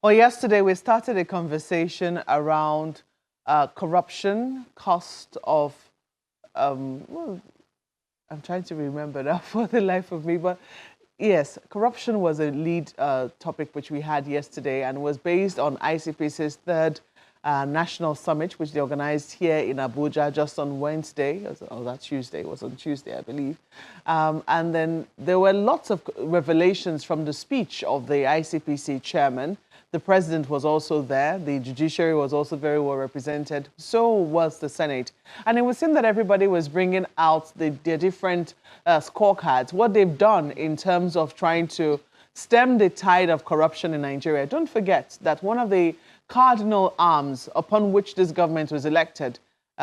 Well, yesterday we started a conversation around corruption, cost of, well, I'm trying to remember that for the life of me, but yes, corruption was a lead topic which we had yesterday and was based on ICPC's third national summit, which they organized here in Abuja just on Wednesday, or that Tuesday, it was on Tuesday, I believe. And then there were lots of revelations from the speech of the ICPC chairman. The president was also there. The judiciary was also very well represented. So was the Senate. And it would seem that everybody was bringing out their different scorecards, what they've done in terms of trying to stem the tide of corruption in Nigeria. Don't forget that one of the cardinal arms upon which this government was elected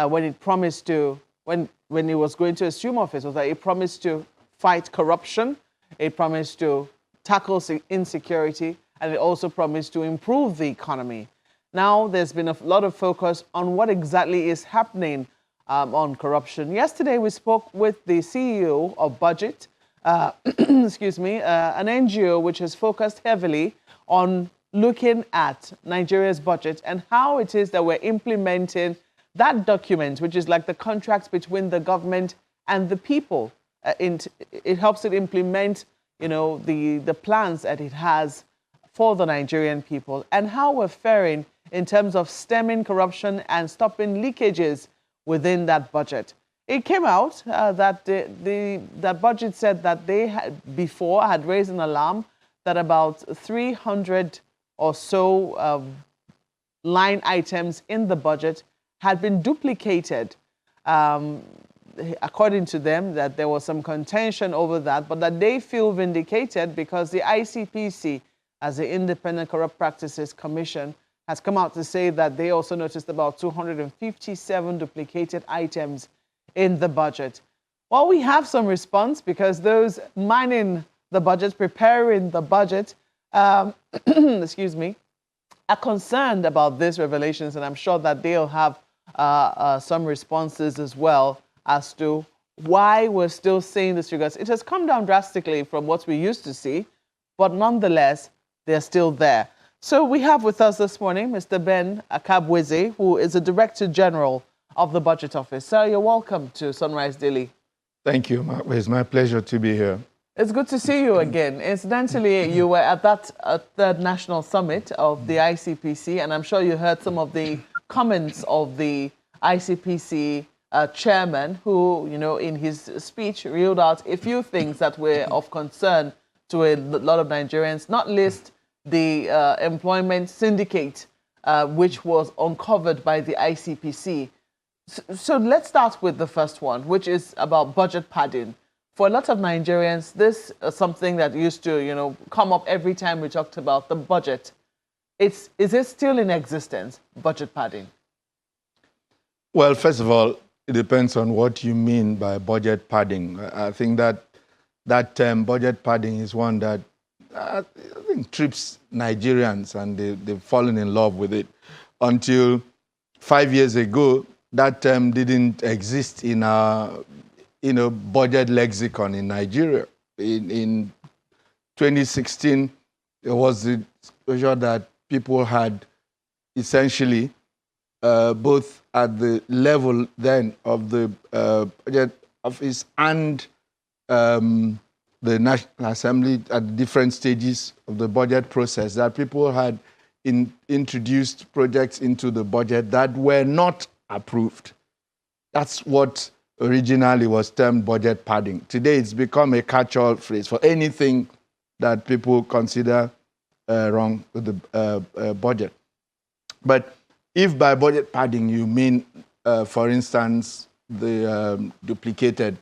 when it promised to, when it was going to assume office, was that it promised to fight corruption, it promised to tackle insecurity, and it also promised to improve the economy. Now there's been a lot of focus on what exactly is happening on corruption. Yesterday we spoke with the CEO of Budget, excuse me, an NGO which has focused heavily on looking at Nigeria's budget and how it is that we're implementing that document, which is like the contract between the government and the people. It helps it implement, you know, the plans that it has for the Nigerian people, and how we're faring in terms of stemming corruption and stopping leakages within that budget. It came out that that budget said that they had raised an alarm that about 300 or so line items in the budget had been duplicated. According to them, that there was some contention over that, but that they feel vindicated because the ICPC, as the Independent Corrupt Practices Commission, has come out to say that they also noticed about 257 duplicated items in the budget. Well, we have some response because those manning the budget, preparing the budget, excuse me, are concerned about these revelations, and I'm sure that they'll have some responses as well as to why we're still seeing this figures. It has come down drastically from what we used to see, but nonetheless, they're still there. So we have with us this morning Mr. Ben Akabueze, who is the Director General of the Budget Office. Sir, you're welcome to Sunrise Daily. Thank you. It's my pleasure to be here. It's good to see you again. Incidentally, you were at that third national summit of the ICPC, and I'm sure you heard some of the comments of the ICPC chairman, who, you know, in his speech reeled out a few things that were of concern to a lot of Nigerians, not least the employment syndicate, which was uncovered by the ICPC. So let's start with the first one, which is about budget padding. For a lot of Nigerians, this is something that used to, you know, come up every time we talked about the budget. Is it still in existence, budget padding? Well, first of all, it depends on what you mean by budget padding. I think that term, budget padding, is one that I think trips Nigerians, and they've fallen in love with it. Until 5 years ago, that term didn't exist in our budget lexicon in Nigeria. In 2016, there was the exposure that people had essentially both at the level then of the budget office and the National Assembly at different stages of the budget process, that people had introduced projects into the budget that were not approved. That's what originally was termed budget padding. Today, it's become a catch-all phrase for anything that people consider wrong with the budget. But if by budget padding you mean, for instance, the duplicated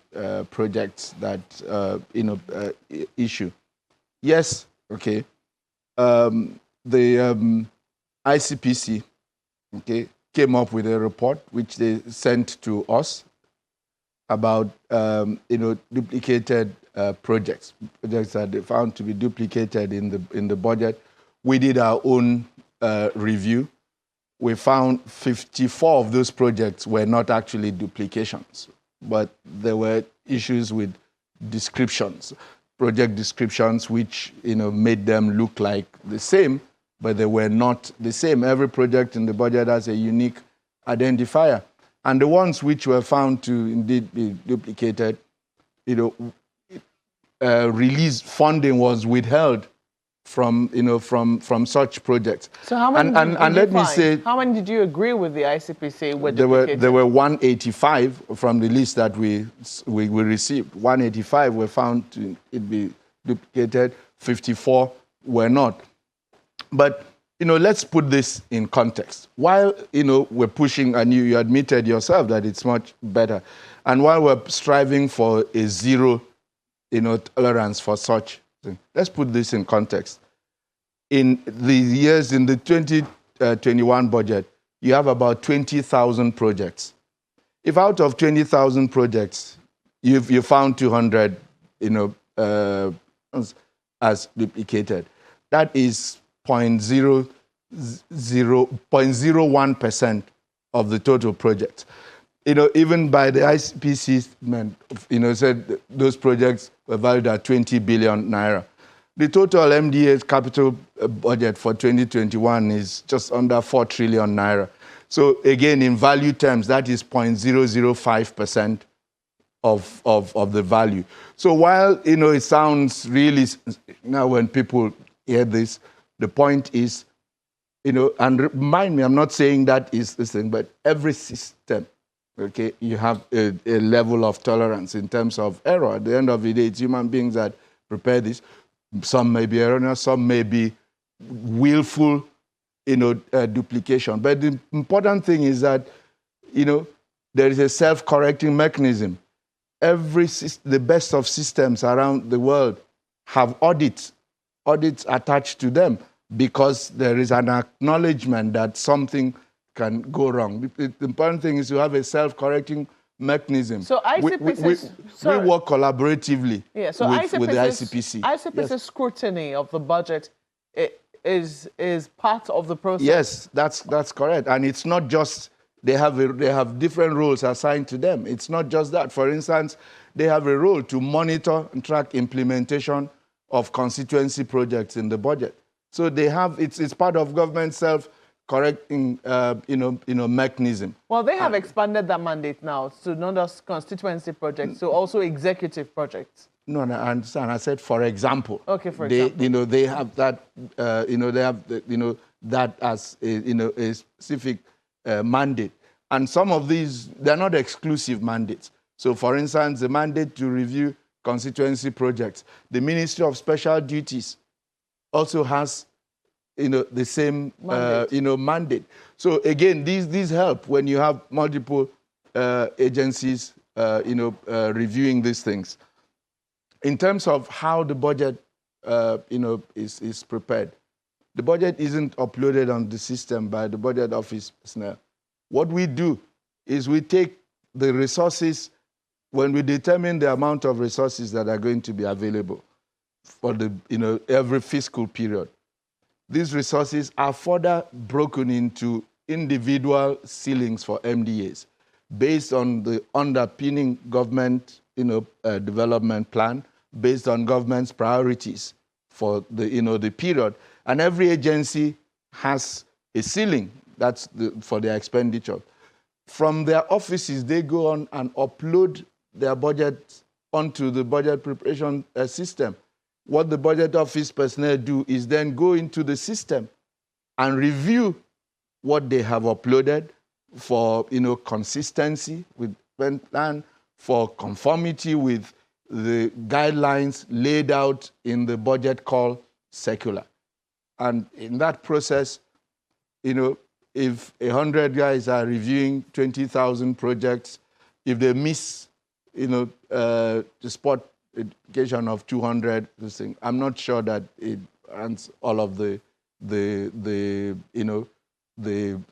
projects that issue, yes, okay. The ICPC, okay, came up with a report which they sent to us about duplicated projects that they found to be duplicated in the budget. We did our own review. We found 54 of those projects were not actually duplications, but there were issues with descriptions, project descriptions, which made them look like the same, but they were not the same. Every project in the budget has a unique identifier. And the ones which were found to indeed be duplicated, release funding was withheld from such projects. So how many how many did you agree with the ICPC were duplicated? There were 185 from the list that we received. 185 were found to be duplicated. 54 were not. But let's put this in context. While we're pushing, and you admitted yourself that it's much better, and while we're striving for a zero tolerance for such thing, let's put this in context. In the years in the 2021 budget, you have about 20,000 projects. If out of 20,000 projects, you found 200 as duplicated, that is 0.01% of the total project. Even by the ICPC, said those projects were valued at 20 billion naira. The total MDA's capital budget for 2021 is just under 4 trillion naira. So again, in value terms, that is 0.005% of the value. So while it sounds really, now when people hear this, the point is, and remind me, I'm not saying that is the thing, but every system, okay, you have a level of tolerance in terms of error. At the end of the day, it's human beings that prepare this. Some may be erroneous, some may be willful, duplication. But the important thing is that, there is a self-correcting mechanism. The best of systems around the world have audits attached to them because there is an acknowledgement that something can go wrong. The important thing is to have a self-correcting mechanism. So ICPC, we work collaboratively with the ICPC. ICPC scrutiny of the budget is part of the process. Yes, that's correct. And it's not just they have different roles assigned to them. It's not just that. For instance, they have a role to monitor and track implementation of constituency projects in the budget. So they have it's part of government self-correcting mechanism. Well, they have expanded that mandate now to not just constituency projects, so also executive projects. No, I understand. I said, for example. Okay, for example. They have that. They have that as a specific mandate, and some of these they're not exclusive mandates. So, for instance, the mandate to review constituency projects, the Ministry of Special Duties also has the same mandate. So again, these help when you have multiple agencies reviewing these things. In terms of how the budget is prepared, the budget isn't uploaded on the system by the budget office personnel. What we do is we take the resources when we determine the amount of resources that are going to be available for the every fiscal period. These resources are further broken into individual ceilings for MDAs based on the underpinning government development plan, based on government's priorities for the period. And every agency has a ceiling that's for their expenditure. From their offices, they go on and upload their budget onto the budget preparation system. What the budget office personnel do is then go into the system and review what they have uploaded for consistency with plan, for conformity with the guidelines laid out in the budget call circular. And in that process, if 100 guys are reviewing 20,000 projects, if they miss the spot education of 200, this thing, I'm not sure that it runs all of the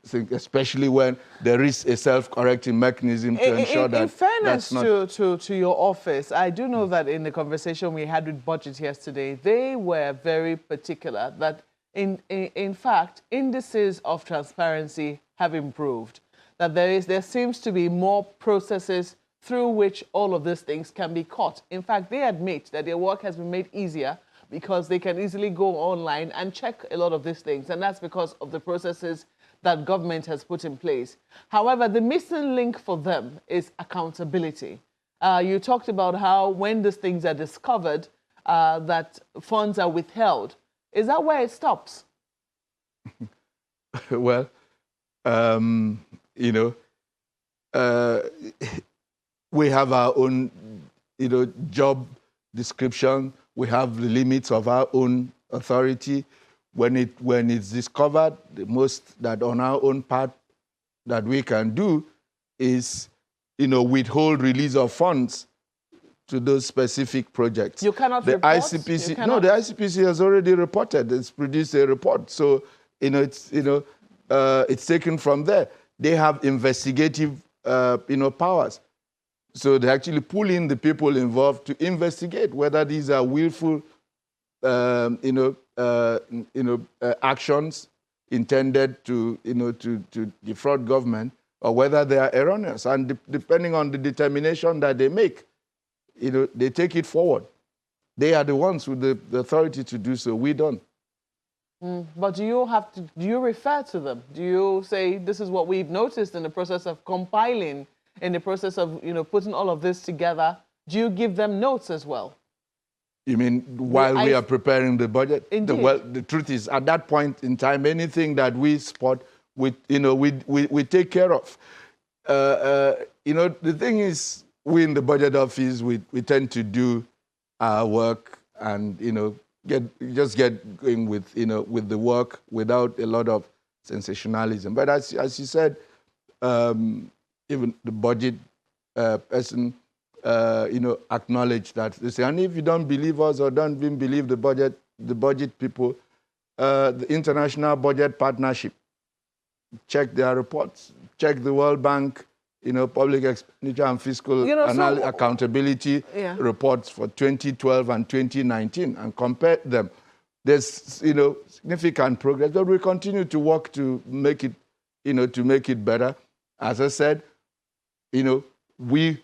thing, especially when there is a self-correcting mechanism to ensure that. In fairness to your office, I do know that in the conversation we had with budget yesterday, they were very particular that in fact indices of transparency have improved. That there seems to be more processes through which all of these things can be caught. In fact, they admit that their work has been made easier because they can easily go online and check a lot of these things. And that's because of the processes that government has put in place. However, the missing link for them is accountability. You talked about how when these things are discovered, that funds are withheld. Is that where it stops? Well, you know, we have our own, job description. We have the limits of our own authority. When it's discovered, the most that on our own part that we can do is, withhold release of funds to those specific projects. You cannot the report? ICPC, No, the ICPC has already reported. It's produced a report. So, it's taken from there. They have investigative, powers. So they actually pull in the people involved to investigate whether these are willful, actions intended to defraud government, or whether they are erroneous. And depending on the determination that they make, they take it forward. They are the ones with the authority to do so. We don't. But do you refer to them? Do you say, this is what we've noticed in the process of compiling, in the process of, putting all of this together? Do you give them notes as well? You mean while we are preparing the budget? Indeed. The truth is, at that point in time, anything that we spot, we take care of. The thing is, we in the budget office, we tend to do our work and, get going with, with the work without a lot of sensationalism. But as you said, even the budget person, acknowledge that. They say, and if you don't believe us or don't even believe the budget people, the International Budget Partnership, check their reports, check the World Bank, public expenditure and fiscal accountability reports for 2012 and 2019 and compare them. There's, significant progress, but we continue to work to make it better. As I said, we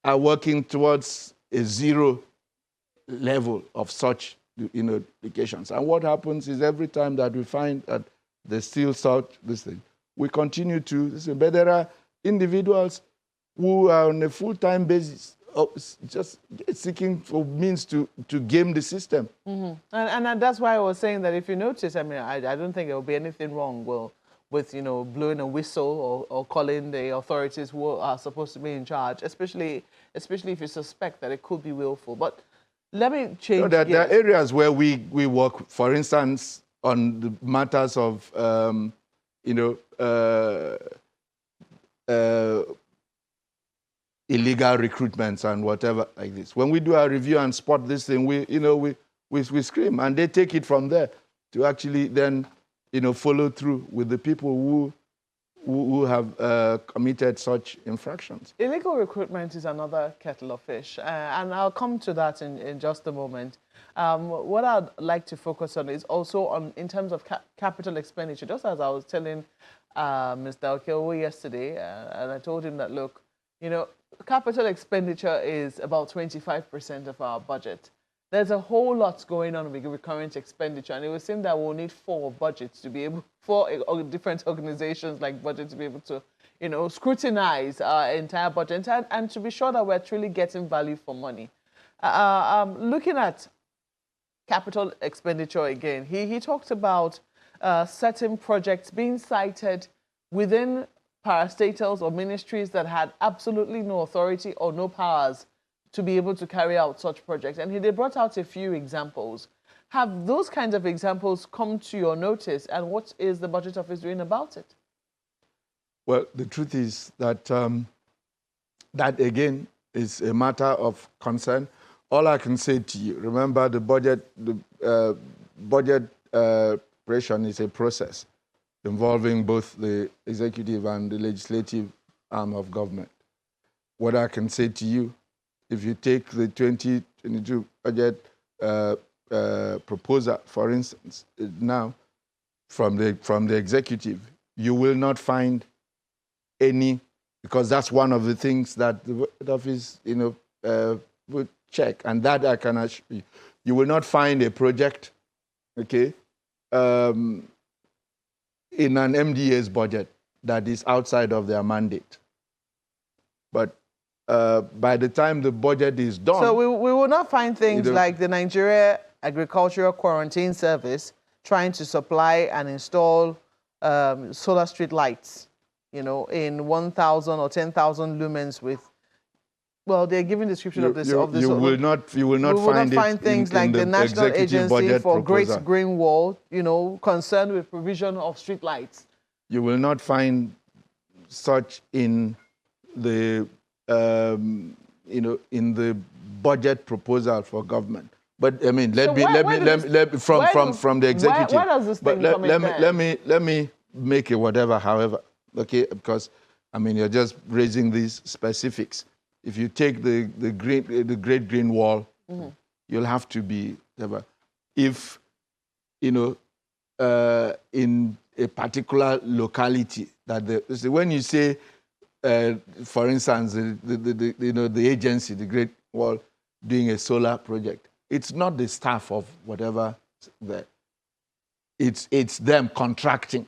are working towards a zero level of such, applications. And what happens is every time that we find that there's still such this thing, we continue to, but there are individuals who are on a full-time basis just seeking for means to game the system. Mm-hmm. And that's why I was saying that if you notice, I don't think there will be anything wrong with blowing a whistle or calling the authorities who are supposed to be in charge, especially if you suspect that it could be willful. But let me change. There are areas where we work, for instance, on the matters of illegal recruitments and whatever like this. When we do our review and spot this thing, we scream, and they take it from there to actually then follow through with the people who have committed such infractions. Illegal recruitment is another kettle of fish, and I'll come to that in just a moment. What I'd like to focus on is also in terms of capital expenditure. Just as I was telling Mr. Okeowo yesterday, and I told him that, look, capital expenditure is about 25% of our budget. There's a whole lot going on with recurrent expenditure, and it would seem that we'll need four different organizations like budget to be able to, scrutinize our entire budget and to be sure that we're truly getting value for money. Looking at capital expenditure again, he talked about certain projects being cited within parastatals or ministries that had absolutely no authority or no powers to be able to carry out such projects. And they brought out a few examples. Have those kinds of examples come to your notice, and what is the budget office doing about it? Well, the truth is that that, again, is a matter of concern. All I can say to you, remember the budget preparation is a process involving both the executive and the legislative arm of government. What I can say to you, if you take the 2022 budget proposal, for instance, now from the executive, you will not find any, because that's one of the things that the office would check, and that I can assure you. you will not find a project, okay, in an MDA's budget that is outside of their mandate. But by the time the budget is done... So we will not find things like the Nigeria Agricultural Quarantine Service trying to supply and install solar street lights, you know, in 1,000 or 10,000 lumens with... Well, they're giving description of this. You will not find things like the National Agency for Great Green Wall, you know, concerned with provision of street lights. You will not find such in the in the budget proposal for government. But I mean, from the executive. Where does this thing come in? Let me make it whatever, however, okay? Because I mean, you're just raising these specifics. If you take the Great Green Wall, you'll have to be, if, you know, in a particular locality, when you say, for instance, the agency, the Great Wall, doing a solar project, it's not the staff of whatever there. It's them contracting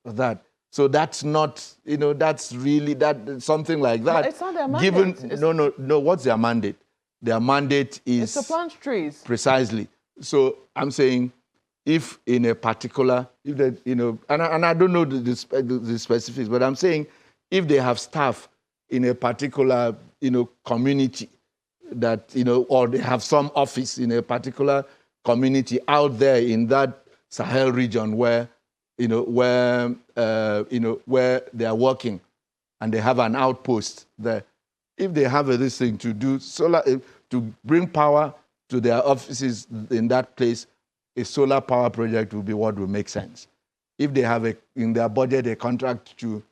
for that. So that's not, you know, that's really something like that. But it's not their mandate. No. What's their mandate? Their mandate is to plant trees. Precisely. So I'm saying, if in a particular, and I don't know the specifics, but I'm saying, if they have staff in a particular, community that, or they have some office in a particular community out there in that Sahel region where where they are working, and they have an outpost there. If they have this thing to do solar, to bring power to their offices in that place, a solar power project will be what will make sense. If they have in their budget a contract to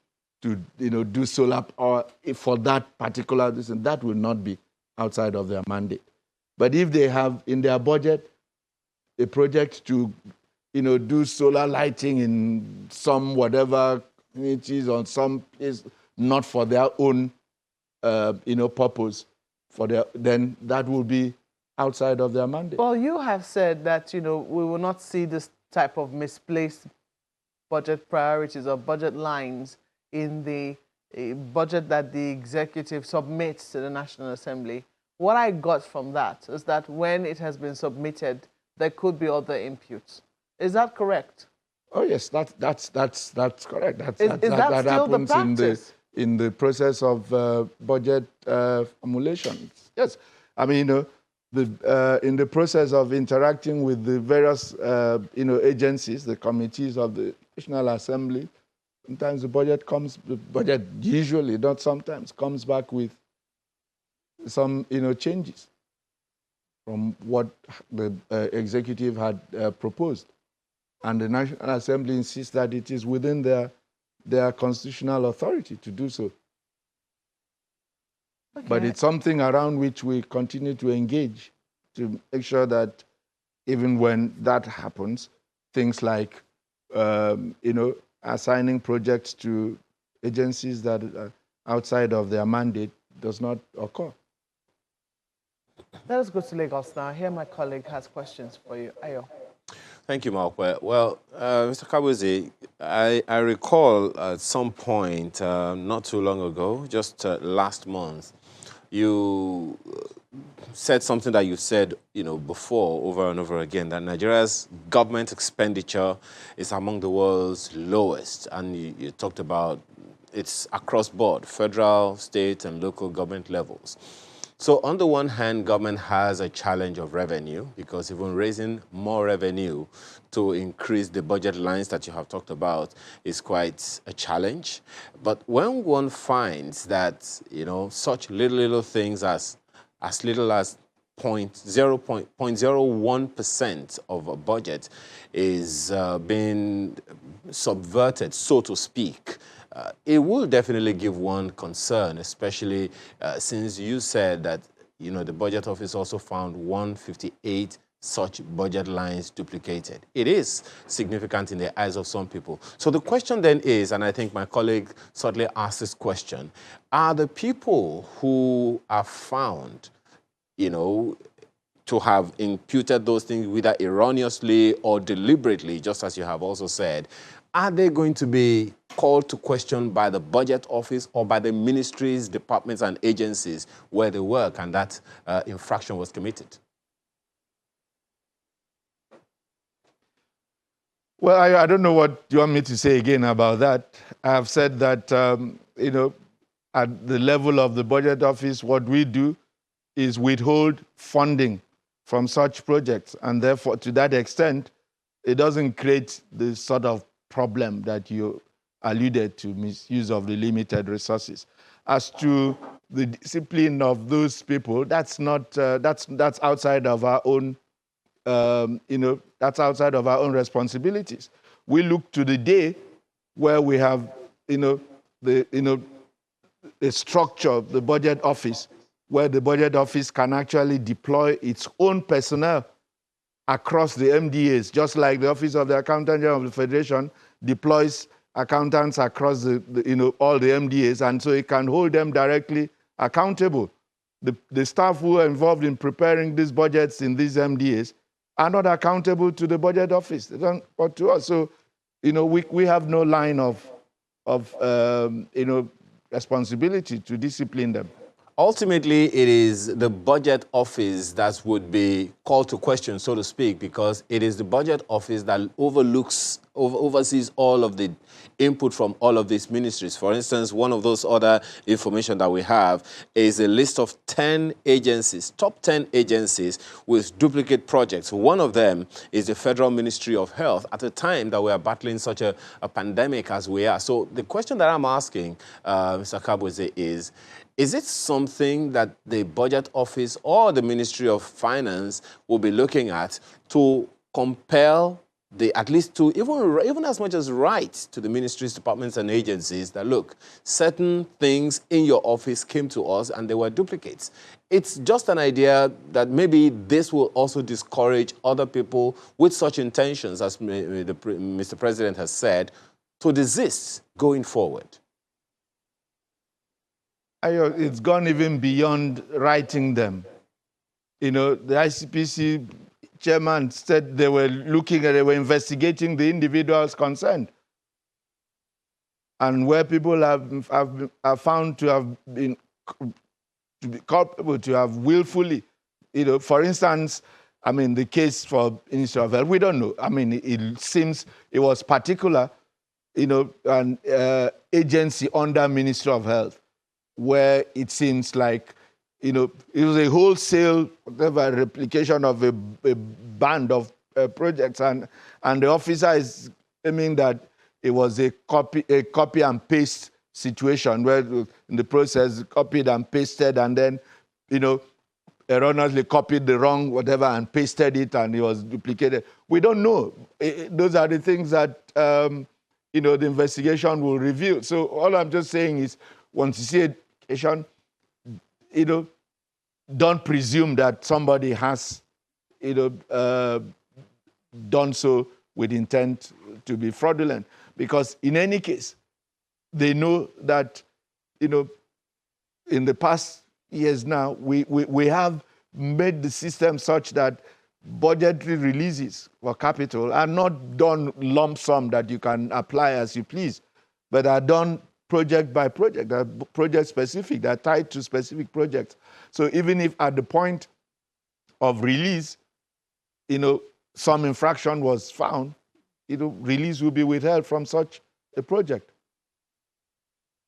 do solar power for that particular reason, that will not be outside of their mandate. But if they have in their budget a project to do solar lighting in some whatever communities on some place, not for their own, purpose, then that will be outside of their mandate. Well, you have said that, we will not see this type of misplaced budget priorities or budget lines in the budget that the executive submits to the National Assembly. What I got from that is that when it has been submitted, there could be other inputs. Is that correct? Oh yes, that's correct. Is that still the practice? In the process of budget formulation? Yes, I mean, in the process of interacting with the various agencies, the committees of the National Assembly, sometimes the budget usually, not sometimes, comes back with some changes from what the executive had proposed. And the National Assembly insists that it is within their constitutional authority to do so. Okay. But it's something around which we continue to engage to make sure that even when that happens, things like, assigning projects to agencies that are outside of their mandate does not occur. Let us go to Lagos now. Here my colleague has questions for you. Ayo. Thank you, Malkwe. Well, Mr. Akabueze, I recall at some point, not too long ago, just last month, you said something that you said, before, over and over again, that Nigeria's government expenditure is among the world's lowest. And you talked about it's across board, federal, state, and local government levels. So on the one hand, government has a challenge of revenue, because even raising more revenue to increase the budget lines that you have talked about is quite a challenge. But when one finds that, such little things as little as 0.01% of a budget is being subverted, so to speak, it will definitely give one concern, especially since you said that, the Budget Office also found 158 such budget lines duplicated. It is significant in the eyes of some people. So the question then is, and I think my colleague certainly asked this question, are the people who are found, to have imputed those things whether erroneously or deliberately, just as you have also said, are they going to be called to question by the budget office or by the ministries, departments, and agencies where they work and that infraction was committed? Well, I don't know what you want me to say again about that. I have said that, you know, at the level of the budget office, what we do is withhold funding from such projects. And therefore, to that extent, it doesn't create the sort of problem that you alluded to, misuse of the limited resources. As to the discipline of those people, that's not, that's outside of our own you know, that's outside of our own responsibilities. We look to the day where we have, the structure of the budget office, where the budget office can actually deploy its own personnel across the MDAs, just like the Office of the Accountant General of the Federation deploys accountants across all the MDAs, and so it can hold them directly accountable. The staff who are involved in preparing these budgets in these MDAs are not accountable to the budget office. They don't, or to us. So, we have no line of responsibility to discipline them. Ultimately, it is the budget office that would be called to question, so to speak, because it is the budget office that oversees all of the input from all of these ministries. For instance, one of those other information that we have is a list of 10 agencies, top 10 agencies with duplicate projects. One of them is the Federal Ministry of Health at a time that we are battling such a pandemic as we are. So the question that I'm asking, Mr. Akabueze, is it something that the budget office or the Ministry of Finance will be looking at to compel at least to even as much as write to the ministries, departments, and agencies that, look, certain things in your office came to us and they were duplicates? It's just an idea that maybe this will also discourage other people with such intentions, as Mr. President has said, to desist going forward. It's gone even beyond writing them. The ICPC chairman said they were investigating the individuals concerned. And where people are found to have been culpable, to have willfully, for instance, the case for Ministry of Health, we don't know. It seems it was particular, an agency under Ministry of Health, where it seems like, it was a wholesale, whatever, replication of a band of projects, and the officer is claiming that it was a copy and paste situation, where in the process copied and pasted, and then, erroneously copied the wrong whatever and pasted it, and it was duplicated. We don't know. Those are the things that the investigation will reveal. So all I'm just saying is, once you see education, don't presume that somebody has, done so with intent to be fraudulent. Because in any case, they know that, in the past years now, we have made the system such that budgetary releases for capital are not done lump sum that you can apply as you please, but are done project by project, they're project specific, they're tied to specific projects. So even if at the point of release, some infraction was found, release will be withheld from such a project.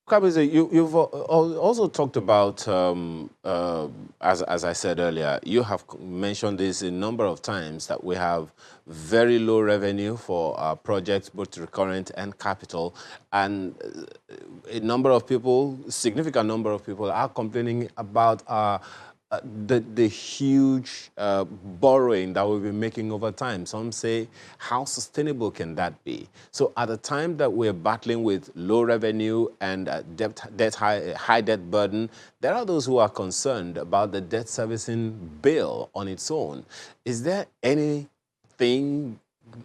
Akabueze, you've also talked about, as I said earlier, you have mentioned this a number of times, that we have very low revenue for our projects, both recurrent and capital, and a number of people, significant number of people, are complaining about the huge borrowing that we've been making over time. Some say, how sustainable can that be? So at the time that we're battling with low revenue and high debt burden, there are those who are concerned about the debt servicing bill on its own. Is there anything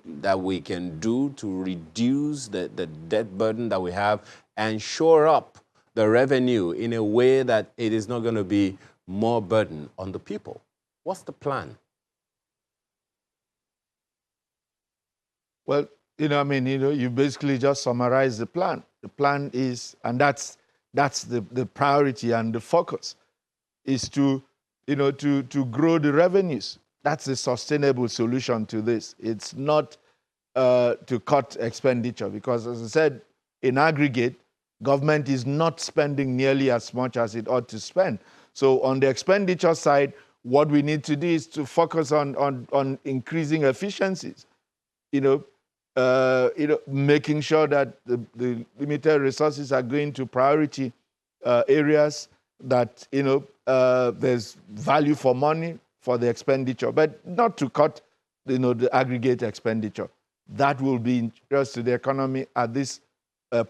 that we can do to reduce the debt burden that we have and shore up the revenue in a way that it is not going to be more burden on the people? What's the plan? Well, you basically just summarize the plan. The plan is, and that's the priority and the focus, is to grow the revenues. That's a sustainable solution to this. It's not to cut expenditure, because, as I said, in aggregate, government is not spending nearly as much as it ought to spend. So on the expenditure side, what we need to do is to focus on increasing efficiencies, making sure that the limited resources are going to priority areas, that there's value for money for the expenditure, but not to cut the aggregate expenditure. That will be interest to the economy at this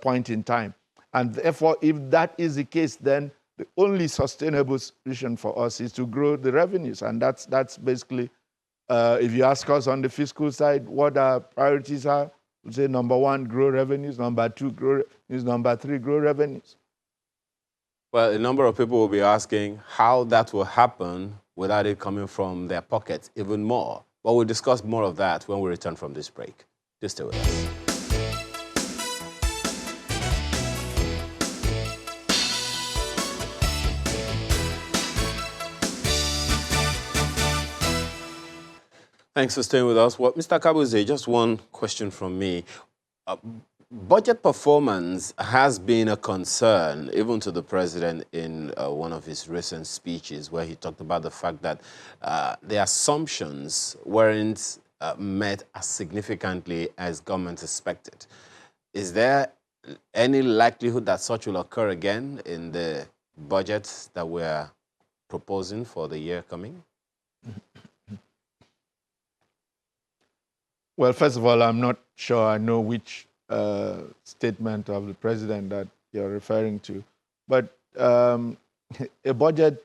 point in time. And therefore, if that is the case, then the only sustainable solution for us is to grow the revenues. And that's basically, if you ask us on the fiscal side, what our priorities are, we'll say number 1, grow revenues. Number 2, grow revenues. Number 3, grow revenues. Well, a number of people will be asking how that will happen without it coming from their pockets even more. But we'll discuss more of that when we return from this break. Just stay with us. Thanks for staying with us. Well, Mr. Akabueze, just one question from me. Budget performance has been a concern, even to the president, in one of his recent speeches, where he talked about the fact that the assumptions weren't met as significantly as government expected. Is there any likelihood that such will occur again in the budget that we're proposing for the year coming? Well, first of all, I'm not sure I know which statement of the president that you're referring to. But a budget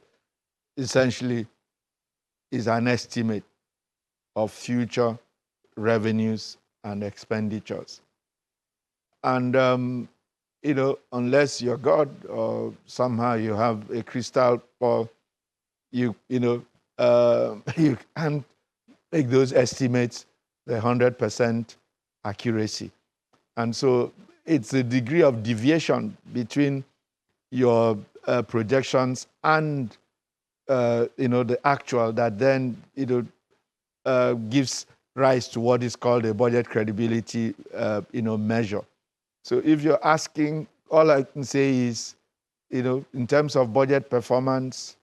essentially is an estimate of future revenues and expenditures. And, unless you're God or somehow you have a crystal ball, you can't make those estimates the 100% accuracy. And so it's a degree of deviation between your projections and the actual that then gives rise to what is called a budget credibility measure. So if you're asking, all I can say is, in terms of budget performance,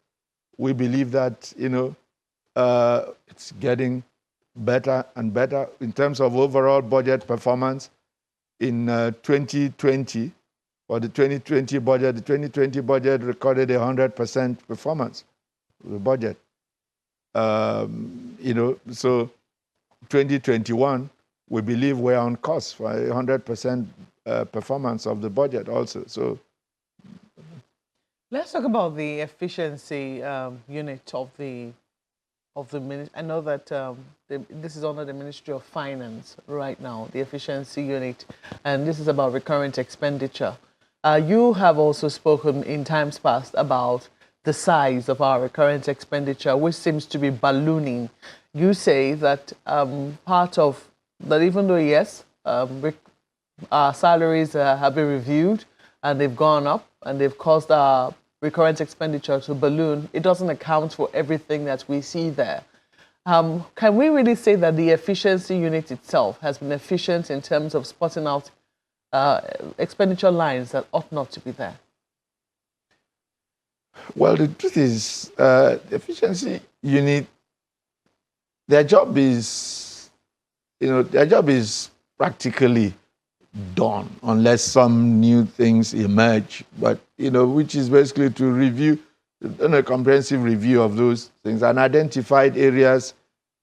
we believe that it's getting better and better. In terms of overall budget performance, in 2020, or the 2020 budget recorded 100% performance of the budget. So 2021, we believe we're on course for 100% performance of the budget also. So let's talk about the efficiency unit of the ministry. I know that this is under the Ministry of Finance right now, the efficiency unit, and this is about recurrent expenditure. You have also spoken in times past about the size of our recurrent expenditure, which seems to be ballooning. You say that part of that, even though, yes, our salaries have been reviewed and they've gone up and they've caused our recurrent expenditure to balloon, it doesn't account for everything that we see there. Can we really say that the efficiency unit itself has been efficient in terms of spotting out expenditure lines that ought not to be there? Well, the truth is, the efficiency unit, their job is practically done, unless some new things emerge. But which is basically to review, a comprehensive review of those things and identified areas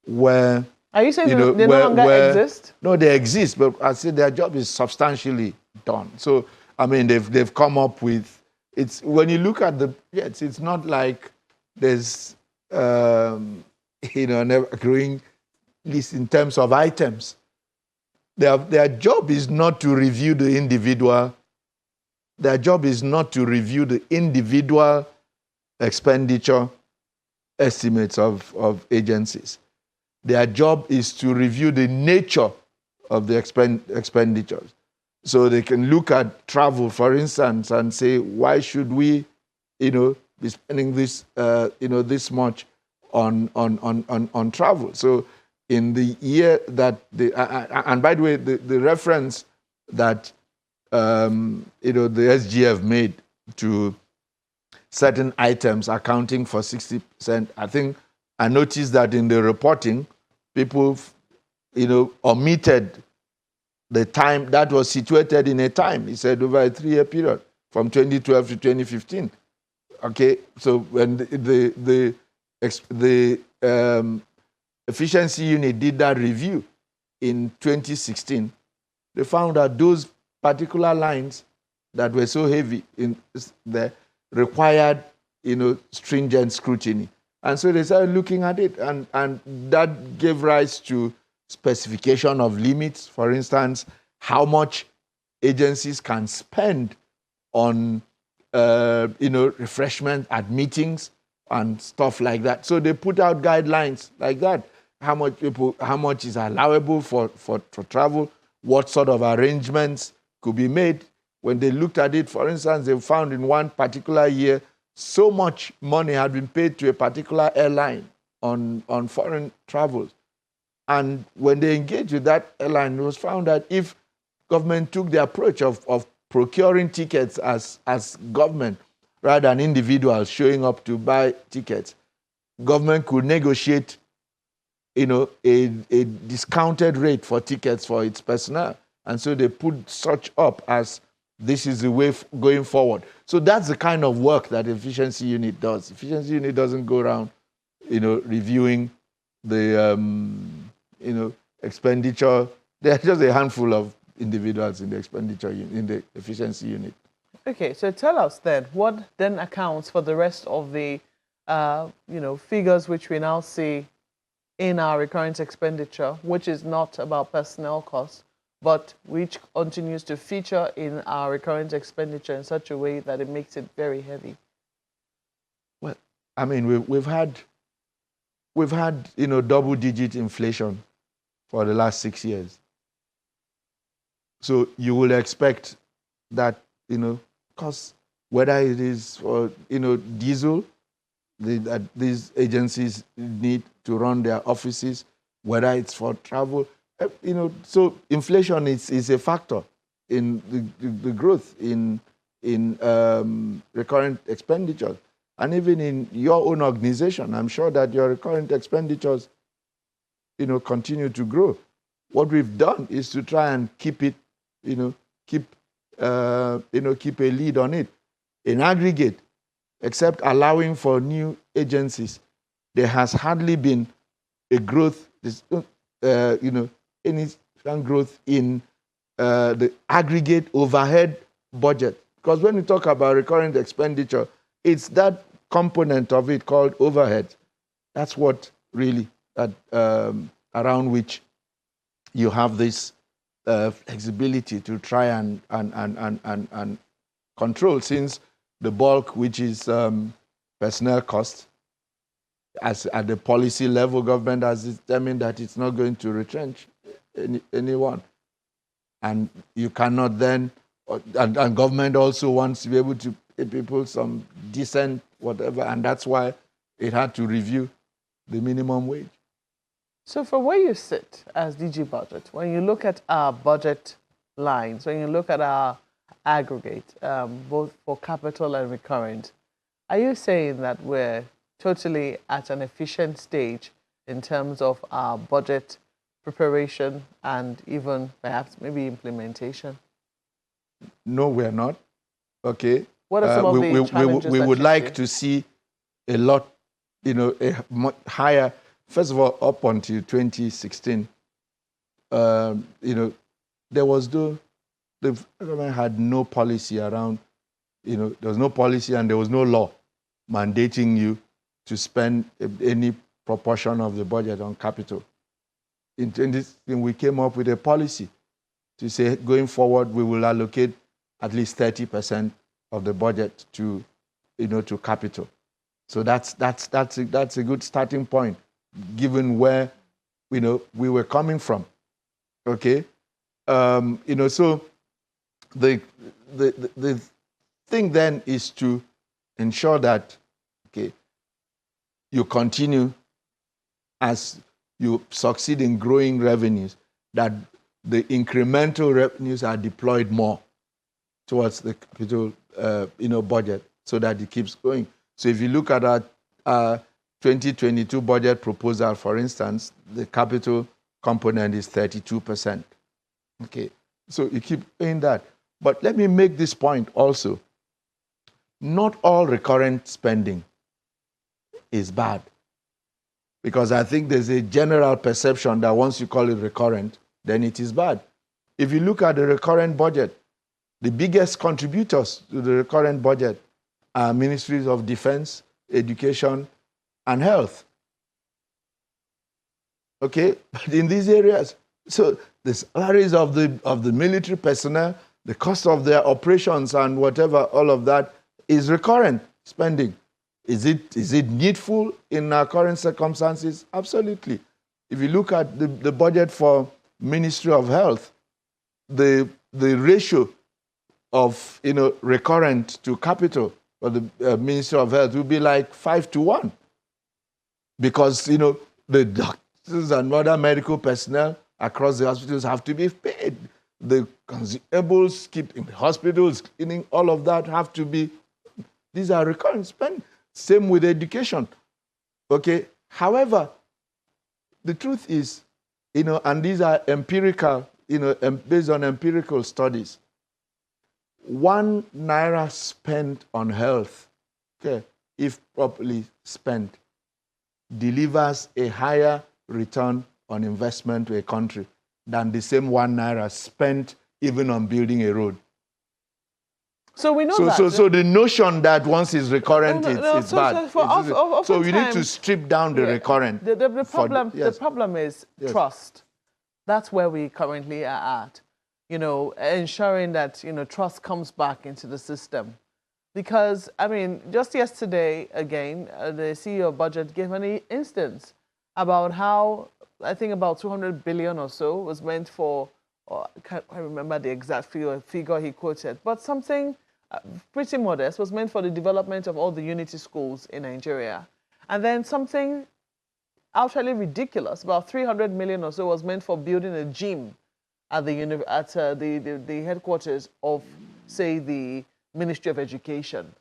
where. Are you saying they no longer exist? No, they exist, but I say their job is substantially done. So I mean, they've come up with. It's when you look at it's not like there's an ever-growing list in terms of items. Their job is not to review the individual. Their job is not to review the individual expenditure estimates of agencies. Their job is to review the nature of the expenditures. So they can look at travel, for instance, and say, why should we, be spending this, this much on travel? So in the year that and by the way, the reference that the SGF made to certain items accounting for 60%, I think I noticed that in the reporting, people, omitted the time that was situated in a time. He said over a 3-year period from 2012 to 2015. Okay, so when the efficiency unit did that review in 2016, they found that those particular lines that were so heavy in there required, stringent scrutiny. And so they started looking at it, and that gave rise to specification of limits. For instance, how much agencies can spend on, refreshment at meetings and stuff like that. So they put out guidelines like that. How much is allowable for travel? What sort of arrangements could be made? When they looked at it, for instance, they found in one particular year, so much money had been paid to a particular airline on foreign travels. And when they engaged with that airline, it was found that if government took the approach of procuring tickets as government, rather than individuals showing up to buy tickets, government could negotiate, a discounted rate for tickets for its personnel. And so they put such up as this is the way going forward. So that's the kind of work that the efficiency unit does. Efficiency unit doesn't go around, reviewing the, expenditure. There are just a handful of individuals in the expenditure in the efficiency unit. Okay, so tell us then, what then accounts for the rest of the, figures which we now see in our recurrent expenditure, which is not about personnel costs, but which continues to feature in our recurrent expenditure in such a way that it makes it very heavy? Well, I mean, we've had double-digit inflation for the last 6 years. So you will expect that, costs, whether it is for, diesel, that these agencies need to run their offices, whether it's for travel, so inflation is a factor in the growth in recurrent expenditures. And even in your own organization, I'm sure that your recurrent expenditures, continue to grow. What we've done is to try and keep it, keep a lead on it. In aggregate, except allowing for new agencies, there has hardly been a growth, any growth in the aggregate overhead budget. Because when we talk about recurrent expenditure, it's that component of it called overhead. That's what really, around which you have this flexibility to try and control, since the bulk, which is personnel costs, at the policy level, government has determined that it's not going to retrench anyone. And you cannot then, and government also wants to be able to pay people some decent whatever, and that's why it had to review the minimum wage. So from where you sit as DG Budget, when you look at our budget lines, when you look at our aggregate, both for capital and recurrent, are you saying that we're totally at an efficient stage in terms of our budget preparation and even perhaps maybe implementation? No, we're not. Okay. What are some of the challenges we would like see? to see a lot, a much higher. First of all, up until 2016, there was the government had no policy around, there was no policy and there was no law mandating you to spend any proportion of the budget on capital. In 2016, we came up with a policy to say, going forward, we will allocate at least 30% of the budget to capital. So that's a good starting point, given where we were coming from. Okay, so the thing then is to ensure that you continue as you succeed in growing revenues, that the incremental revenues are deployed more towards the capital budget so that it keeps going. So if you look at our 2022 budget proposal, for instance, the capital component is 32%. Okay, so you keep doing that. But let me make this point also. Not all recurrent spending is bad. Because I think there's a general perception that once you call it recurrent, then it is bad. If you look at the recurrent budget, the biggest contributors to the recurrent budget are ministries of defense, education, and health. Okay, but in these areas, so the salaries of the military personnel, the cost of their operations and whatever, all of that is recurrent spending. Is it needful in our current circumstances? Absolutely. If you look at the budget for Ministry of Health, the ratio of recurrent to capital for the Ministry of Health will be like 5-1, because the doctors and other medical personnel across the hospitals have to be paid. The consumables, keeping the hospitals, cleaning, all of that have to be. These are recurrent spend. Same with education. Okay. However, the truth is, and these are empirical, based on empirical studies. 1 naira spent on health, okay, if properly spent, delivers a higher return on investment to a country than the same 1 naira spent even on building a road. So we know that. So the notion that once it's recurrent, it's bad. So you need to strip down the recurrent. The problem is trust. That's where we currently are at. Ensuring that, trust comes back into the system. Because, just yesterday, again, the CEO of Budget gave an instance about how, I think about 200 billion or so was meant for, I can't remember the exact figure he quoted, but something pretty modest was meant for the development of all the unity schools in Nigeria. And then something utterly ridiculous, about 300 million or so was meant for building a gym at the headquarters of, say, the Ministry of Education.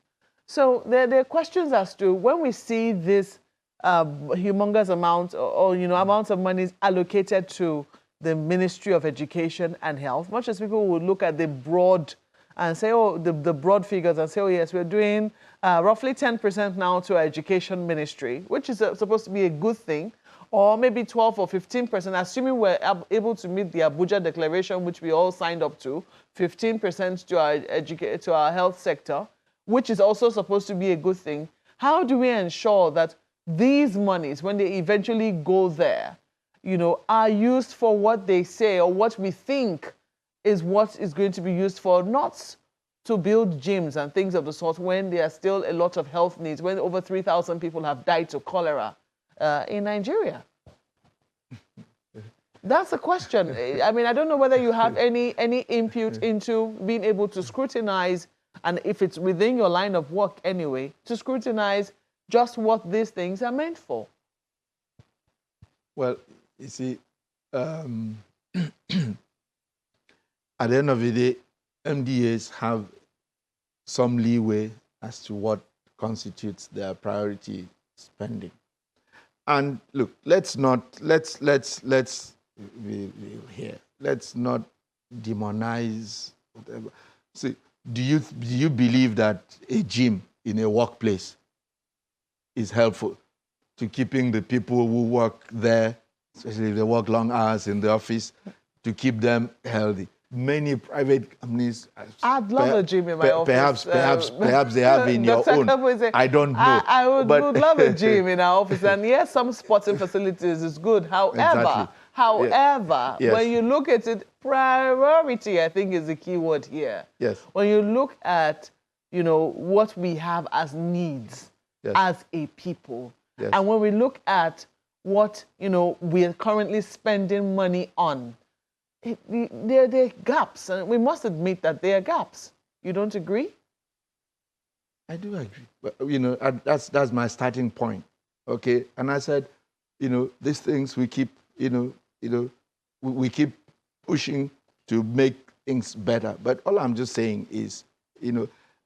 So there are questions as to when we see this humongous amount or amounts of money allocated to the Ministry of Education and Health, much as people would look at the broad and say, the broad figures and say, yes, we're doing roughly 10% now to our education ministry, which is supposed to be a good thing, or maybe 12 or 15%, assuming we're able to meet the Abuja Declaration, which we all signed up to, 15% to our health sector, which is also supposed to be a good thing. How do we ensure that these monies, when they eventually go there, are used for what they say or what we think is what is going to be used for, not to build gyms and things of the sort when there are still a lot of health needs, when over 3,000 people have died to cholera in Nigeria? That's the question. I don't know whether you have any input into being able to scrutinize, and if it's within your line of work anyway, to scrutinize just what these things are meant for. Well, you see, at the end of the day, MDAs have some leeway as to what constitutes their priority spending. And look, let's not demonize whatever. See, do you believe that a gym in a workplace is helpful to keeping the people who work there, especially if they work long hours in the office, to keep them healthy? Many private companies. I'd love a gym in my office. Perhaps they have in your own. Akabueze, I don't know. I would love a gym in our office, and yes, some sporting facilities is good. However, Yes. when you look at it, priority, I think, is the key word here. Yes. When you look at, what we have as needs, as a people. Yes. And when we look at what, we're currently spending money on, there are gaps. And we must admit that there are gaps. You don't agree? I do agree. But, that's my starting point. Okay. And I said, these things we keep, we keep pushing to make things better. But all I'm just saying is,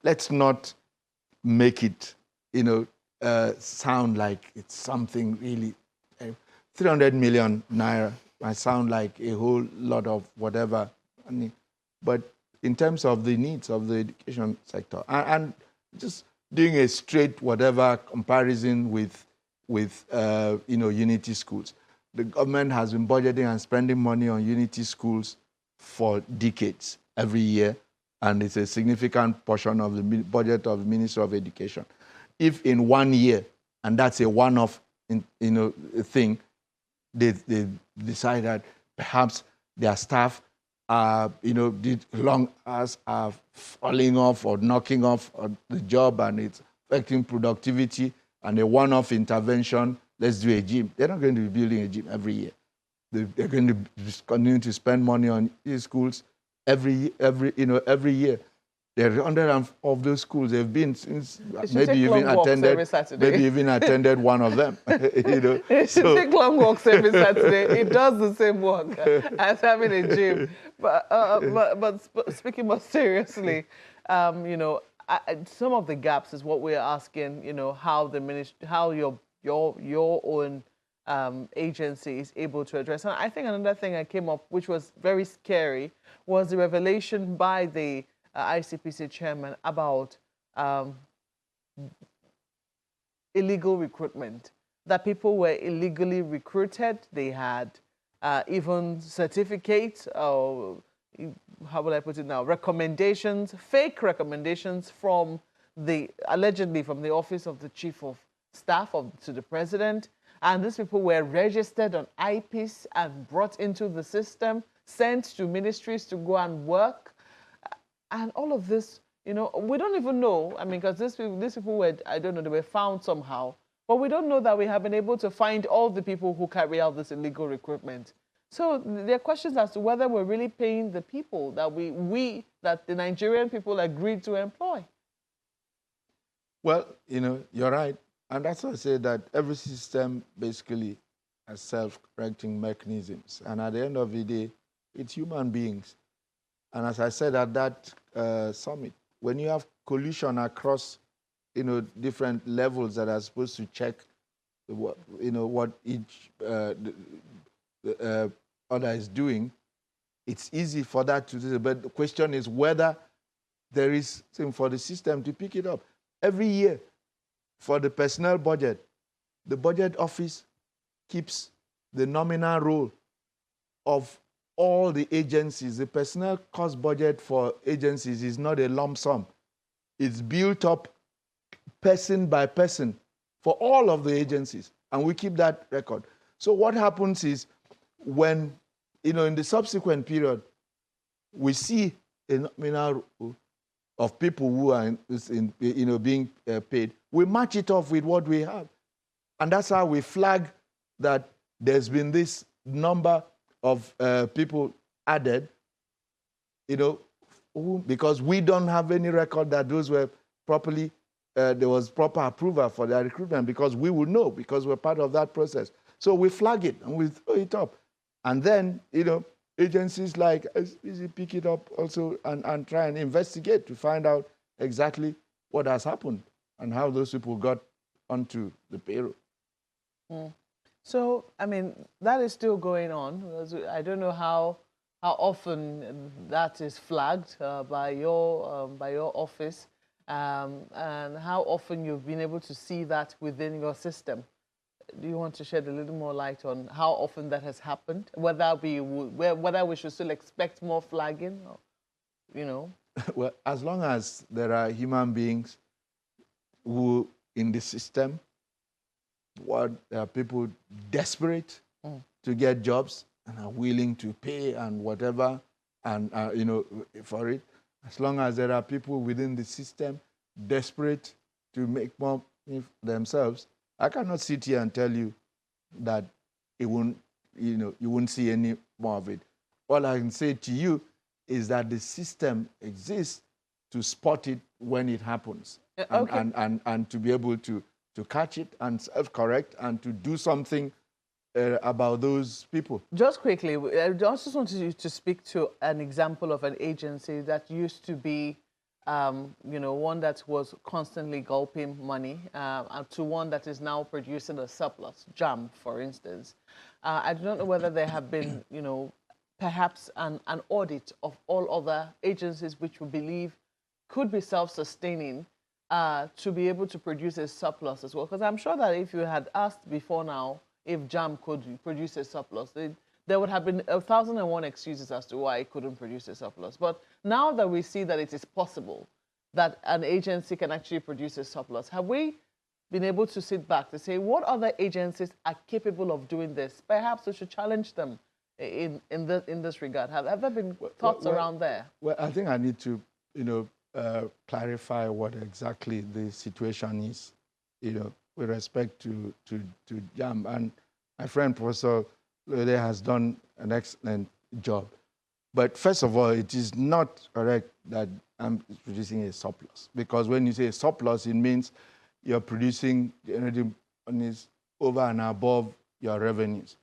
let's not make it, sound like it's something really. 300 million naira might sound like a whole lot of whatever. But in terms of the needs of the education sector, and just doing a straight whatever comparison with Unity schools. The government has been budgeting and spending money on Unity schools for decades, every year, and it's a significant portion of the budget of the Ministry of Education. If in 1 year, and that's a one-off thing, they decide that perhaps their staff did long hours are falling off or knocking off the job and it's affecting productivity, and a one-off intervention, let's do a gym. They're not going to be building a gym every year. They're going to continue to spend money on these schools every year. There are 100 of those schools they've been since maybe even attended one of them. So take long walks every Saturday. It does the same work as having a gym. But speaking more seriously, some of the gaps is what we're asking. How the ministry, how your own agency is able to address. And I think another thing that came up, which was very scary, was the revelation by the ICPC chairman about illegal recruitment, that people were illegally recruited. They had even certificates, or how would I put it now, recommendations, fake recommendations allegedly from the office of the chief of staff to the president. And these people were registered on IPs and brought into the system, sent to ministries to go and work. And all of this, we don't even know. I mean, because these people were, I don't know, they were found somehow. But we don't know that we have been able to find all the people who carry out this illegal recruitment. So there are questions as to whether we're really paying the people that that the Nigerian people agreed to employ. Well, you're right. And that's why I say that every system basically has self-correcting mechanisms. And at the end of the day, it's human beings. And as I said at that summit, when you have collusion across, different levels that are supposed to check, what each other is doing, it's easy for that to do. But the question is whether there is something for the system to pick it up. Every year, for the personnel budget, the budget office keeps the nominal role of all the agencies. The personnel cost budget for agencies is not a lump sum. It's built up person by person for all of the agencies, and we keep that record. So what happens is when, in the subsequent period, we see a nominal of people who are being paid, we match it off with what we have. And that's how we flag that there's been this number of people added, because we don't have any record that those were properly, there was proper approval for their recruitment, because we will know, because we're part of that process. So we flag it and we throw it up. And then, agencies like SPC pick it up also and try and investigate to find out exactly what has happened and how those people got onto the payroll. Mm. So, I mean, that is still going on. I don't know how often that is flagged by your office, and how often you've been able to see that within your system. Do you want to shed a little more light on how often that has happened? Whether we should still expect more flagging, or, Well, as long as there are human beings who in the system, there are people desperate to get jobs and are willing to pay and whatever, and for it. As long as there are people within the system desperate to make more themselves, I cannot sit here and tell you that it won't, you won't see any more of it. All I can say to you is that the system exists to spot it when it happens, and to be able to catch it and self-correct and to do something about those people. Just quickly, I just wanted you to speak to an example of an agency that used to be, one that was constantly gulping money, to one that is now producing a surplus, JAM, for instance. I don't know whether there have been, perhaps an audit of all other agencies which we believe could be self-sustaining to be able to produce a surplus as well. Because I'm sure that if you had asked before now if JAM could produce a surplus, there would have been 1,001 excuses as to why it couldn't produce a surplus. But now that we see that it is possible that an agency can actually produce a surplus, have we been able to sit back to say what other agencies are capable of doing this? Perhaps we should challenge them in this regard. Have there been thoughts around there? Well, I think I need to, clarify what exactly the situation is, with respect to JAM. And my friend, Professor Lode, has done an excellent job. But first of all, it is not correct that I'm producing a surplus. Because when you say a surplus, it means you're producing generating monies over and above your revenues.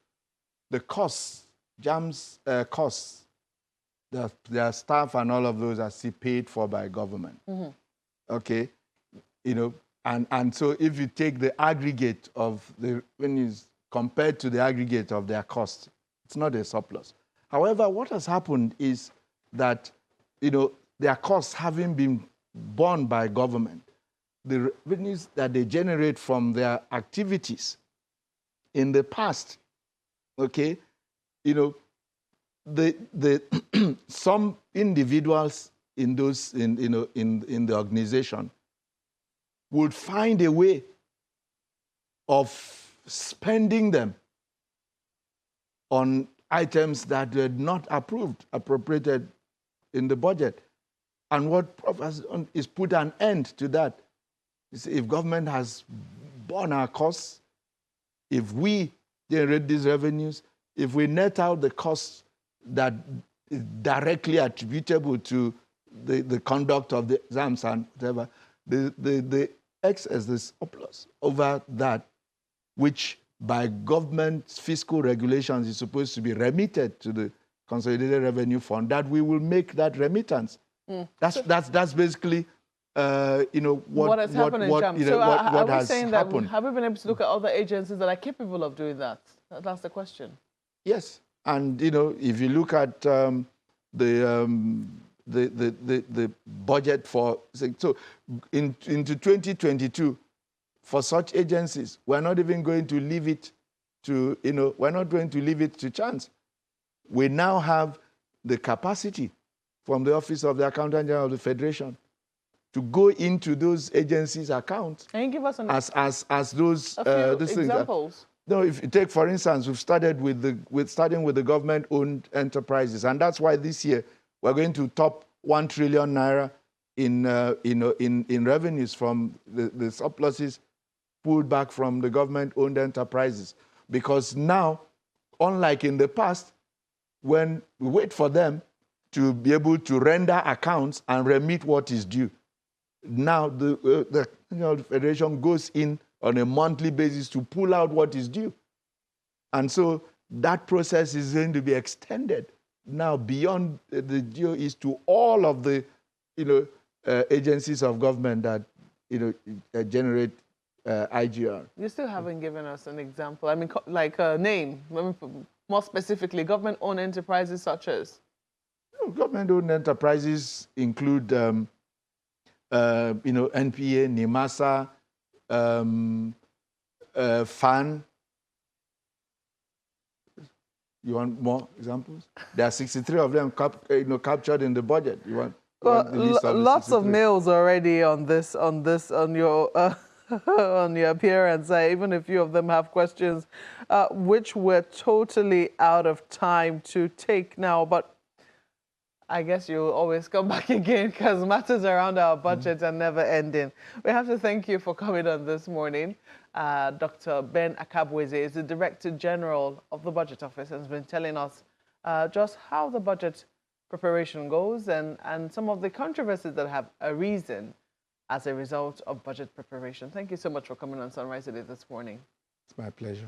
The costs, JAM's costs, their staff and all of those are still paid for by government. Mm-hmm. Okay? And so if you take the aggregate of the revenues compared to the aggregate of their costs, it's not a surplus. However, what has happened is that, their costs having been borne by government, the revenues that they generate from their activities in the past, okay, the some individuals in those in the organization would find a way of spending them on items that were not appropriated in the budget. And what Prof has done is put an end to that. If government has borne our costs, if we generate these revenues, if we net out the costs that is directly attributable to the conduct of the exams and whatever, the excess, the surplus over that, which by government's fiscal regulations is supposed to be remitted to the Consolidated Revenue Fund, that we will make that remittance. That's basically what has happened in JAM. So are we saying that have we been able to look at other agencies that are capable of doing that? That's the question. Yes, and if you look at the budget for into 2022 for such agencies, we're not even going to leave it to we're not going to leave it to chance. We now have the capacity from the Office of the Accountant General of the Federation to go into those agencies' accounts. Can you give us as those examples? No, if you take, for instance, we've started starting with the government-owned enterprises, and that's why this year we're going to top 1 trillion naira in revenues from the surpluses pulled back from the government-owned enterprises. Because now, unlike in the past, when we wait for them to be able to render accounts and remit what is due, now the Federation goes in on a monthly basis to pull out what is due. And so that process is going to be extended now beyond the due is to all of the agencies of government that generate IGR. You still haven't given us an example. I mean, like a name, more specifically, government-owned enterprises such as? Government-owned enterprises include, NPA, NIMASA, FAN. You want more examples? There are 63 of them captured in the budget. You want the list of lots of mails already on your on your appearance. Even a few of them have questions, which we're totally out of time to take now. But I guess you'll always come back again because matters around our budget are never ending. We have to thank you for coming on this morning. Dr. Ben Akabueze is the Director General of the Budget Office and has been telling us just how the budget preparation goes and some of the controversies that have arisen as a result of budget preparation. Thank you so much for coming on Sunrise Today this morning. It's my pleasure.